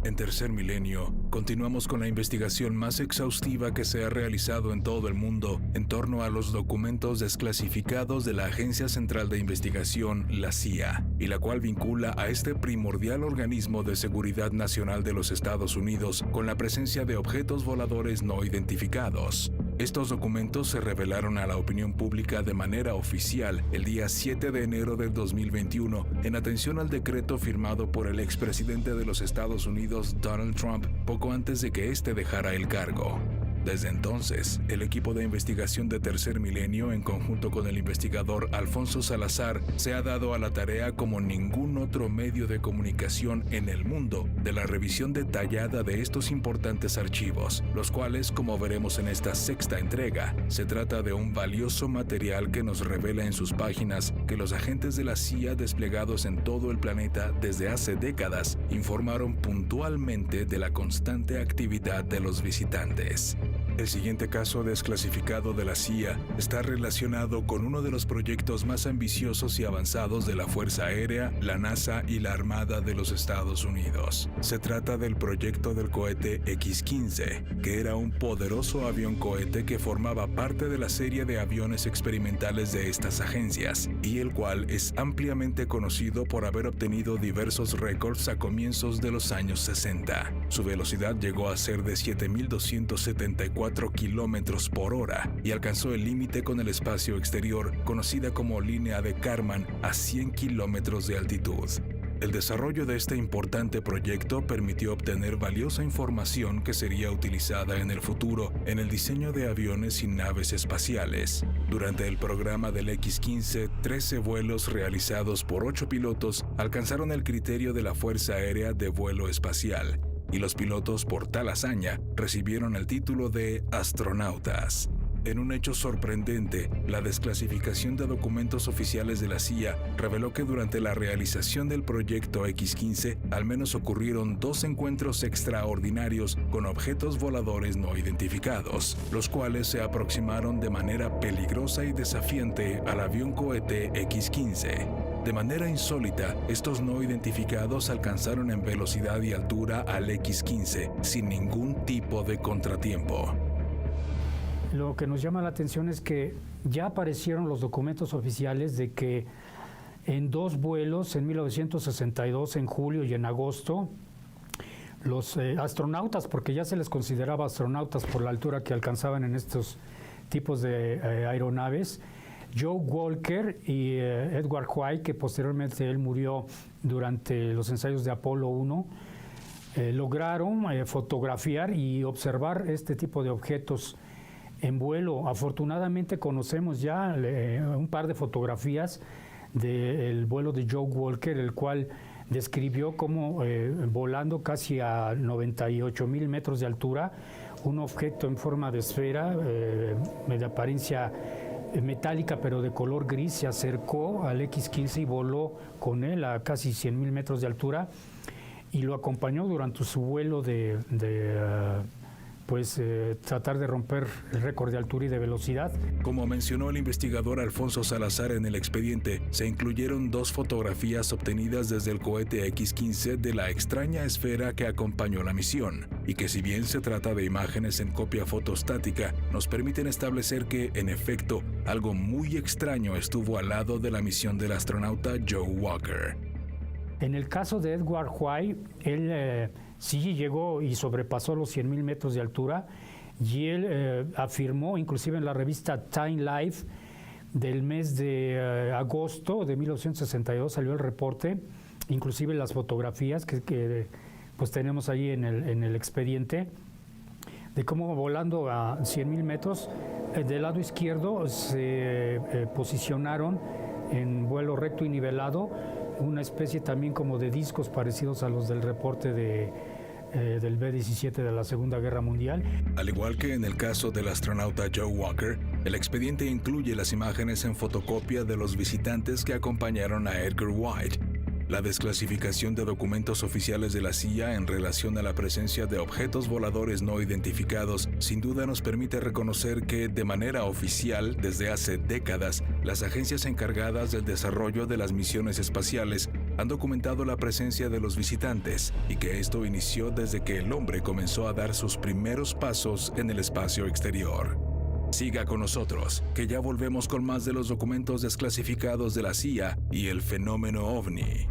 En Tercer Milenio, continuamos con la investigación más exhaustiva que se ha realizado en todo el mundo en torno a los documentos desclasificados de la Agencia Central de Investigación, la CIA, y la cual vincula a este primordial organismo de seguridad nacional de los Estados Unidos con la presencia de objetos voladores no identificados. Estos documentos se revelaron a la opinión pública de manera oficial el día 7 de enero del 2021 en atención al decreto firmado por el expresidente de los Estados Unidos, Donald Trump, poco antes de que éste dejara el cargo. Desde entonces, el equipo de investigación de Tercer Milenio, en conjunto con el investigador Alfonso Salazar, se ha dado a la tarea como ningún otro medio de comunicación en el mundo de la revisión detallada de estos importantes archivos, los cuales, como veremos en esta sexta entrega, se trata de un valioso material que nos revela en sus páginas que los agentes de la CIA desplegados en todo el planeta desde hace décadas informaron puntualmente de la constante actividad de los visitantes. El siguiente caso desclasificado de la CIA está relacionado con uno de los proyectos más ambiciosos y avanzados de la Fuerza Aérea, la NASA y la Armada de los Estados Unidos. Se trata del proyecto del cohete X-15, que era un poderoso avión cohete que formaba parte de la serie de aviones experimentales de estas agencias, y el cual es ampliamente conocido por haber obtenido diversos récords a comienzos de los años 60. Su velocidad llegó a ser de 7.274 kilómetros por hora y alcanzó el límite con el espacio exterior, conocida como línea de Kármán, a 100 kilómetros de altitud. El desarrollo de este importante proyecto permitió obtener valiosa información que sería utilizada en el futuro en el diseño de aviones y naves espaciales. Durante el programa del X-15, 13 vuelos realizados por 8 pilotos alcanzaron el criterio de la Fuerza Aérea de vuelo espacial, y los pilotos por tal hazaña recibieron el título de astronautas. En un hecho sorprendente, la desclasificación de documentos oficiales de la CIA reveló que durante la realización del proyecto X-15 al menos ocurrieron 2 encuentros extraordinarios con objetos voladores no identificados, los cuales se aproximaron de manera peligrosa y desafiante al avión cohete X-15. De manera insólita, estos no identificados alcanzaron en velocidad y altura al X-15 sin ningún tipo de contratiempo. Lo que nos llama la atención es que ya aparecieron los documentos oficiales de que en 2 vuelos, en 1962, en julio y en agosto, los astronautas, porque ya se les consideraba astronautas por la altura que alcanzaban en estos tipos de aeronaves, Joe Walker y Edward White, que posteriormente él murió durante los ensayos de Apolo 1, lograron fotografiar y observar este tipo de objetos en vuelo. Afortunadamente conocemos ya un par de fotografías del vuelo de Joe Walker, el cual describió cómo volando casi a 98,000 metros de altura, un objeto en forma de esfera, de apariencia metálica pero de color gris, se acercó al X-15 y voló con él a casi 100,000 metros de altura y lo acompañó durante su vuelo tratar de romper el récord de altura y de velocidad. Como mencionó el investigador Alfonso Salazar en el expediente, se incluyeron 2 fotografías obtenidas desde el cohete X-15 de la extraña esfera que acompañó la misión, y que si bien se trata de imágenes en copia fotostática, nos permiten establecer que, en efecto, algo muy extraño estuvo al lado de la misión del astronauta Joe Walker. En el caso de Edward White, él sí llegó y sobrepasó los 100,000 metros de altura, y él afirmó, inclusive en la revista Time Life del mes de agosto de 1962 salió el reporte, inclusive las fotografías que pues tenemos ahí en el expediente, de cómo volando a 100,000 metros, del lado izquierdo se posicionaron en vuelo recto y nivelado, una especie también como de discos parecidos a los del reporte del B-17 de la Segunda Guerra Mundial. Al igual que en el caso del astronauta Joe Walker, el expediente incluye las imágenes en fotocopia de los visitantes que acompañaron a Edgar White. La desclasificación de documentos oficiales de la CIA en relación a la presencia de objetos voladores no identificados sin duda nos permite reconocer que, de manera oficial, desde hace décadas, las agencias encargadas del desarrollo de las misiones espaciales han documentado la presencia de los visitantes y que esto inició desde que el hombre comenzó a dar sus primeros pasos en el espacio exterior. Siga con nosotros, que ya volvemos con más de los documentos desclasificados de la CIA y el fenómeno OVNI.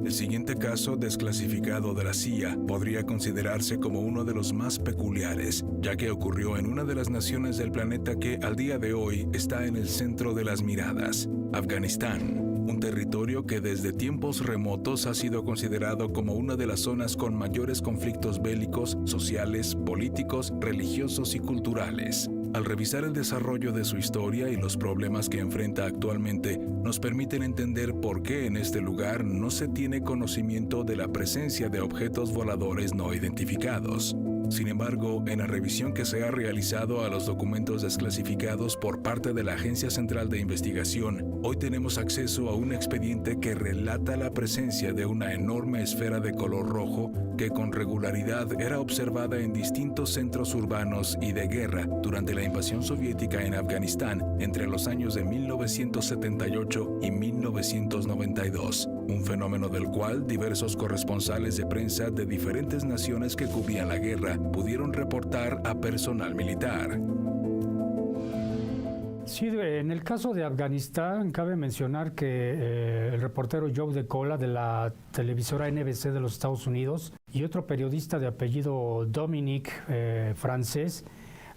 El siguiente caso desclasificado de la CIA podría considerarse como uno de los más peculiares, ya que ocurrió en una de las naciones del planeta que al día de hoy está en el centro de las miradas, Afganistán, un territorio que desde tiempos remotos ha sido considerado como una de las zonas con mayores conflictos bélicos, sociales, políticos, religiosos y culturales. Al revisar el desarrollo de su historia y los problemas que enfrenta actualmente, nos permiten entender por qué en este lugar no se tiene conocimiento de la presencia de objetos voladores no identificados. Sin embargo, en la revisión que se ha realizado a los documentos desclasificados por parte de la Agencia Central de Investigación, hoy tenemos acceso a un expediente que relata la presencia de una enorme esfera de color rojo que con regularidad era observada en distintos centros urbanos y de guerra durante la invasión soviética en Afganistán entre los años de 1978 y 1992, un fenómeno del cual diversos corresponsales de prensa de diferentes naciones que cubrían la guerra pudieron reportar a personal militar. Sí, en el caso de Afganistán, cabe mencionar que el reportero Joe DeCola de la televisora NBC de los Estados Unidos y otro periodista de apellido Dominic, francés,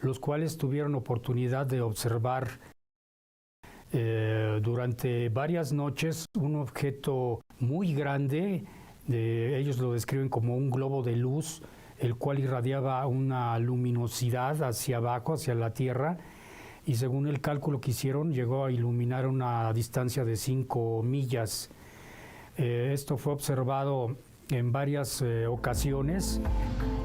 los cuales tuvieron oportunidad de observar durante varias noches un objeto muy grande, ellos lo describen como un globo de luz, el cual irradiaba una luminosidad hacia abajo, hacia la Tierra, y según el cálculo que hicieron, llegó a iluminar una distancia de 5 millas. Esto fue observado en varias ocasiones.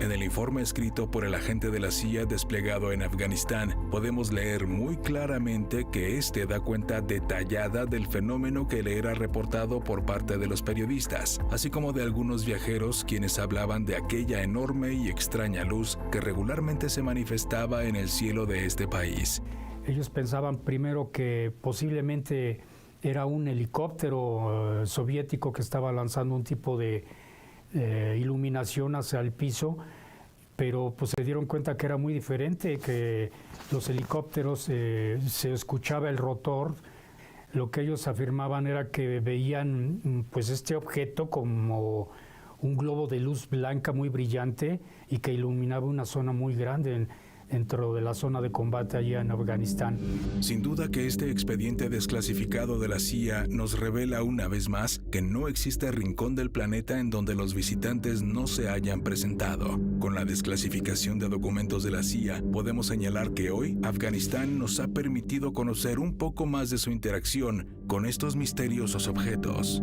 En el informe escrito por el agente de la CIA desplegado en Afganistán, podemos leer muy claramente que este da cuenta detallada del fenómeno que le era reportado por parte de los periodistas, así como de algunos viajeros quienes hablaban de aquella enorme y extraña luz que regularmente se manifestaba en el cielo de este país. Ellos pensaban primero que posiblemente era un helicóptero soviético que estaba lanzando un tipo de iluminación hacia el piso, pero pues se dieron cuenta que era muy diferente, que los helicópteros se escuchaba el rotor. Lo que ellos afirmaban era que veían pues este objeto como un globo de luz blanca muy brillante y que iluminaba una zona muy grande dentro de la zona de combate allá en Afganistán. Sin duda que este expediente desclasificado de la CIA nos revela una vez más que no existe rincón del planeta en donde los visitantes no se hayan presentado. Con la desclasificación de documentos de la CIA, podemos señalar que hoy Afganistán nos ha permitido conocer un poco más de su interacción con estos misteriosos objetos.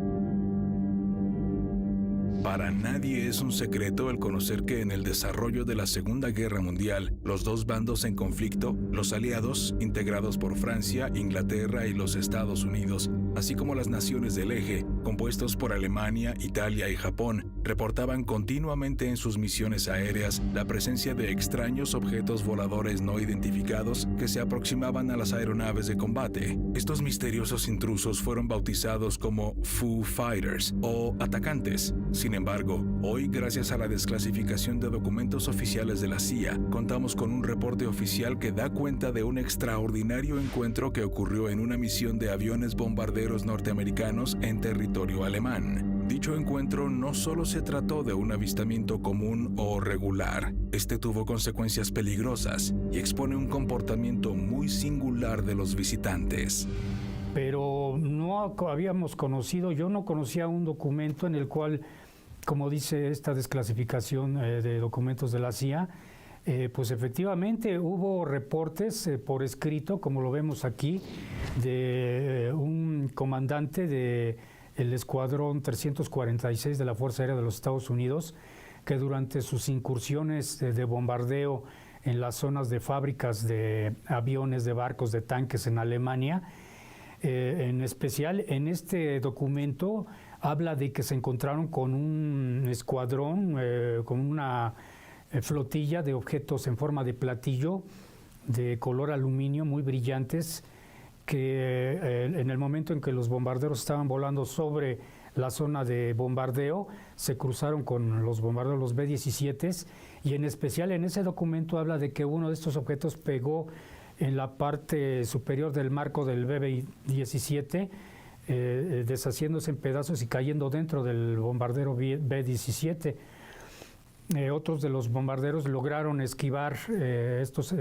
Para nadie es un secreto el conocer que en el desarrollo de la Segunda Guerra Mundial, los dos bandos en conflicto, los aliados, integrados por Francia, Inglaterra y los Estados Unidos, así como las naciones del eje, compuestos por Alemania, Italia y Japón, reportaban continuamente en sus misiones aéreas la presencia de extraños objetos voladores no identificados que se aproximaban a las aeronaves de combate. Estos misteriosos intrusos fueron bautizados como Foo Fighters o atacantes. Sin embargo, hoy, gracias a la desclasificación de documentos oficiales de la CIA, contamos con un reporte oficial que da cuenta de un extraordinario encuentro que ocurrió en una misión de aviones bombarderos norteamericanos en territorio alemán. Dicho encuentro no solo se trató de un avistamiento común o regular, este tuvo consecuencias peligrosas y expone un comportamiento muy singular de los visitantes. Pero no habíamos conocido, yo no conocía un documento en el cual, como dice esta desclasificación de documentos de la CIA, pues efectivamente hubo reportes por escrito, como lo vemos aquí, de un comandante del Escuadrón 346 de la Fuerza Aérea de los Estados Unidos, que durante sus incursiones de bombardeo en las zonas de fábricas de aviones, de barcos, de tanques en Alemania, en especial en este documento habla de que se encontraron con un escuadrón, con una flotilla de objetos en forma de platillo de color aluminio muy brillantes que en el momento en que los bombarderos estaban volando sobre la zona de bombardeo, se cruzaron con los bombarderos, los B-17, y en especial en ese documento habla de que uno de estos objetos pegó en la parte superior del marco del B-17, deshaciéndose en pedazos y cayendo dentro del bombardero B-17. Otros de los bombarderos lograron esquivar estos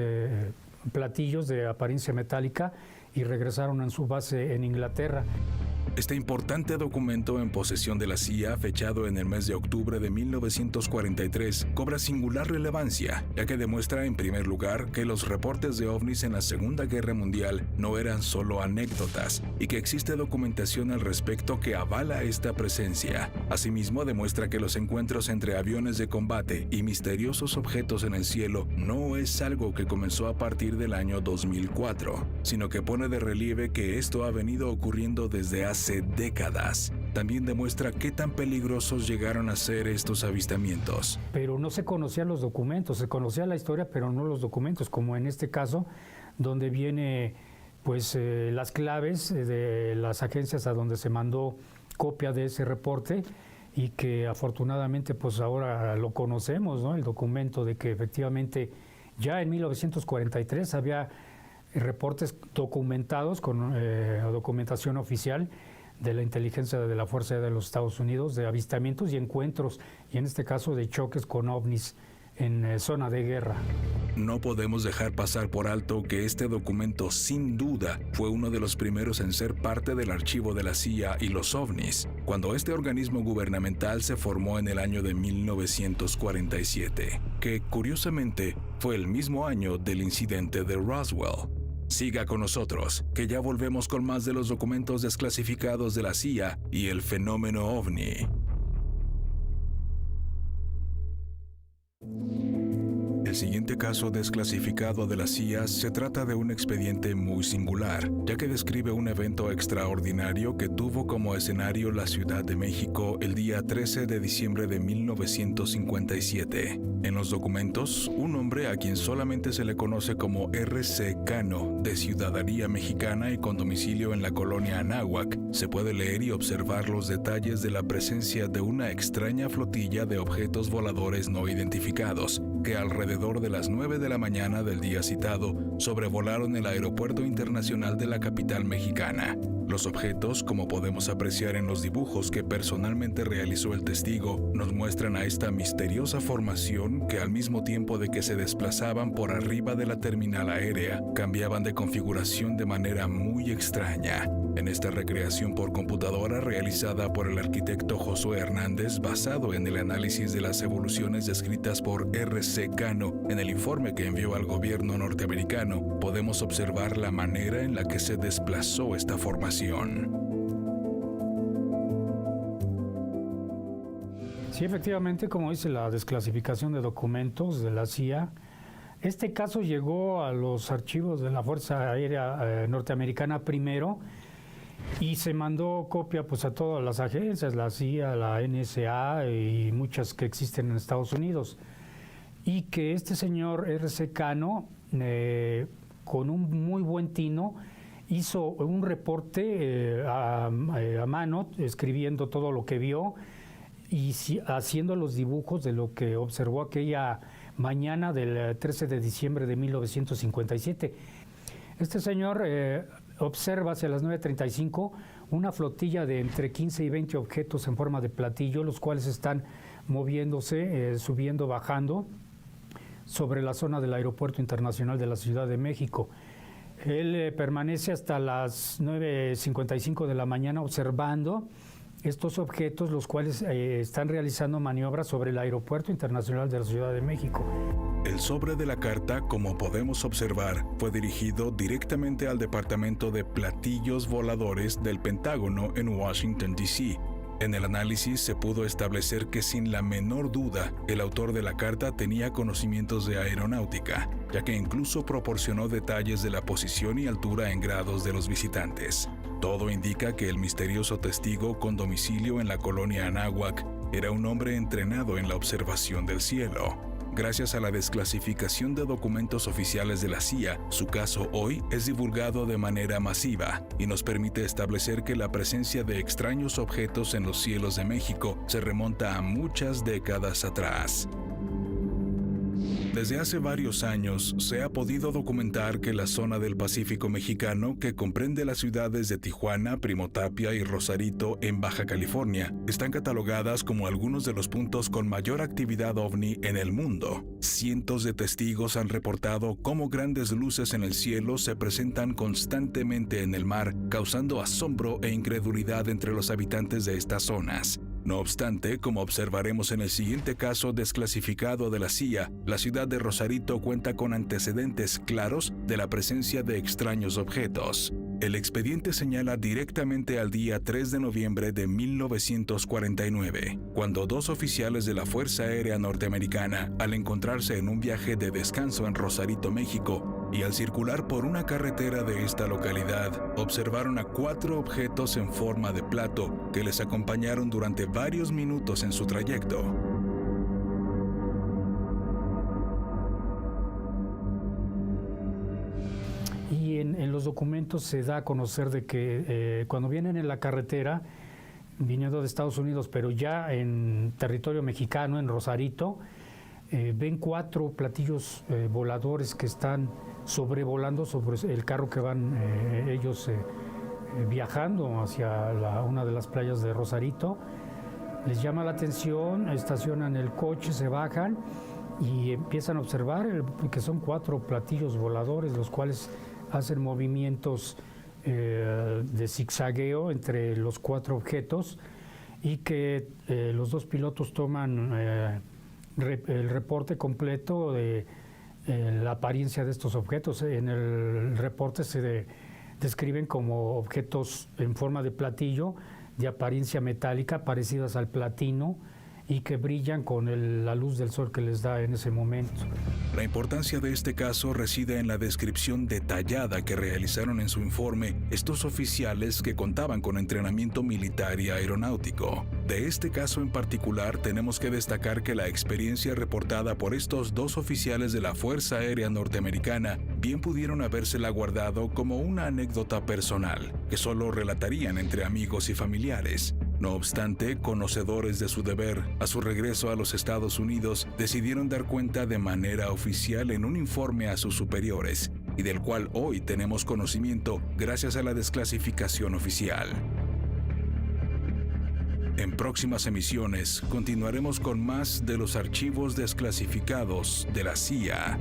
platillos de apariencia metálica y regresaron a su base en Inglaterra. Este importante documento en posesión de la CIA, fechado en el mes de octubre de 1943, cobra singular relevancia, ya que demuestra en primer lugar que los reportes de ovnis en la Segunda Guerra Mundial no eran solo anécdotas y que existe documentación al respecto que avala esta presencia. Asimismo, demuestra que los encuentros entre aviones de combate y misteriosos objetos en el cielo no es algo que comenzó a partir del año 2004, sino que pone de relieve que esto ha venido ocurriendo desde hace décadas. También demuestra qué tan peligrosos llegaron a ser estos avistamientos. Pero no se conocían los documentos, se conocía la historia, pero no los documentos, como en este caso, donde viene pues las claves de las agencias a donde se mandó copia de ese reporte, y que afortunadamente pues ahora lo conocemos, ¿no? El documento de que efectivamente ya en 1943 había reportes documentados con documentación oficial de la inteligencia de la Fuerza Aérea de los Estados Unidos, de avistamientos y encuentros, y en este caso de choques con ovnis en zona de guerra. No podemos dejar pasar por alto que este documento sin duda fue uno de los primeros en ser parte del archivo de la CIA y los ovnis, cuando este organismo gubernamental se formó en el año de 1947, que curiosamente fue el mismo año del incidente de Roswell. Siga con nosotros, que ya volvemos con más de los documentos desclasificados de la CIA y el fenómeno ovni. El siguiente caso desclasificado de la CIA se trata de un expediente muy singular, ya que describe un evento extraordinario que tuvo como escenario la Ciudad de México el día 13 de diciembre de 1957. En los documentos, un hombre a quien solamente se le conoce como R.C. Cano, de ciudadanía mexicana y con domicilio en la colonia Anáhuac, se puede leer y observar los detalles de la presencia de una extraña flotilla de objetos voladores no identificados, que alrededor de las 9 de la mañana del día citado sobrevolaron el Aeropuerto Internacional de la capital mexicana. Los objetos, como podemos apreciar en los dibujos que personalmente realizó el testigo, nos muestran a esta misteriosa formación que al mismo tiempo de que se desplazaban por arriba de la terminal aérea, cambiaban de configuración de manera muy extraña. En esta recreación por computadora realizada por el arquitecto Josué Hernández, basado en el análisis de las evoluciones descritas por R.C. Cano en el informe que envió al gobierno norteamericano, podemos observar la manera en la que se desplazó esta formación. Sí, efectivamente, como dice la desclasificación de documentos de la CIA, este caso llegó a los archivos de la Fuerza Aérea Norteamericana primero, y se mandó copia pues a todas las agencias, la CIA, la NSA y muchas que existen en Estados Unidos. Y que este señor R.C. Cano, con un muy buen tino, hizo un reporte a mano, escribiendo todo lo que vio y haciendo los dibujos de lo que observó aquella mañana del 13 de diciembre de 1957. Este señor observa hacia las 9:35 una flotilla de entre 15 y 20 objetos en forma de platillo, los cuales están moviéndose, subiendo, bajando sobre la zona del Aeropuerto Internacional de la Ciudad de México. Él permanece hasta las 9:55 de la mañana observando estos objetos, los cuales están realizando maniobras sobre el Aeropuerto Internacional de la Ciudad de México. El sobre de la carta, como podemos observar, fue dirigido directamente al Departamento de Platillos Voladores del Pentágono en Washington, D.C. En el análisis se pudo establecer que sin la menor duda, el autor de la carta tenía conocimientos de aeronáutica, ya que incluso proporcionó detalles de la posición y altura en grados de los visitantes. Todo indica que el misterioso testigo con domicilio en la colonia Anáhuac era un hombre entrenado en la observación del cielo. Gracias a la desclasificación de documentos oficiales de la CIA, su caso hoy es divulgado de manera masiva y nos permite establecer que la presencia de extraños objetos en los cielos de México se remonta a muchas décadas atrás. Desde hace varios años se ha podido documentar que la zona del Pacífico mexicano, que comprende las ciudades de Tijuana, Primo Tapia y Rosarito en Baja California, están catalogadas como algunos de los puntos con mayor actividad ovni en el mundo. Cientos de testigos han reportado cómo grandes luces en el cielo se presentan constantemente en el mar, causando asombro e incredulidad entre los habitantes de estas zonas. No obstante, como observaremos en el siguiente caso desclasificado de la CIA, la ciudad de Rosarito cuenta con antecedentes claros de la presencia de extraños objetos. El expediente señala directamente al día 3 de noviembre de 1949, cuando dos oficiales de la Fuerza Aérea Norteamericana, al encontrarse en un viaje de descanso en Rosarito, México, y al circular por una carretera de esta localidad, observaron a 4 objetos en forma de plato que les acompañaron durante varios minutos en su trayecto. Y en los documentos se da a conocer de que cuando vienen en la carretera, viniendo de Estados Unidos, pero ya en territorio mexicano, en Rosarito, ven 4 platillos voladores que están sobrevolando sobre el carro que van ellos viajando hacia una de las playas de Rosarito. Les llama la atención, estacionan el coche, se bajan y empiezan a observar que son 4 platillos voladores, los cuales hacen movimientos de zigzagueo entre los 4 objetos, y que los 2 pilotos toman el reporte completo de la apariencia de estos objetos. En el reporte se describen como objetos en forma de platillo, de apariencia metálica, parecidas al platino, y que brillan con la luz del sol que les da en ese momento. La importancia de este caso reside en la descripción detallada que realizaron en su informe estos oficiales que contaban con entrenamiento militar y aeronáutico. De este caso en particular, tenemos que destacar que la experiencia reportada por estos 2 oficiales de la Fuerza Aérea Norteamericana bien pudieron habérsela guardado como una anécdota personal, que solo relatarían entre amigos y familiares. No obstante, conocedores de su deber, a su regreso a los Estados Unidos, decidieron dar cuenta de manera oficial en un informe a sus superiores, y del cual hoy tenemos conocimiento gracias a la desclasificación oficial. En próximas emisiones continuaremos con más de los archivos desclasificados de la CIA.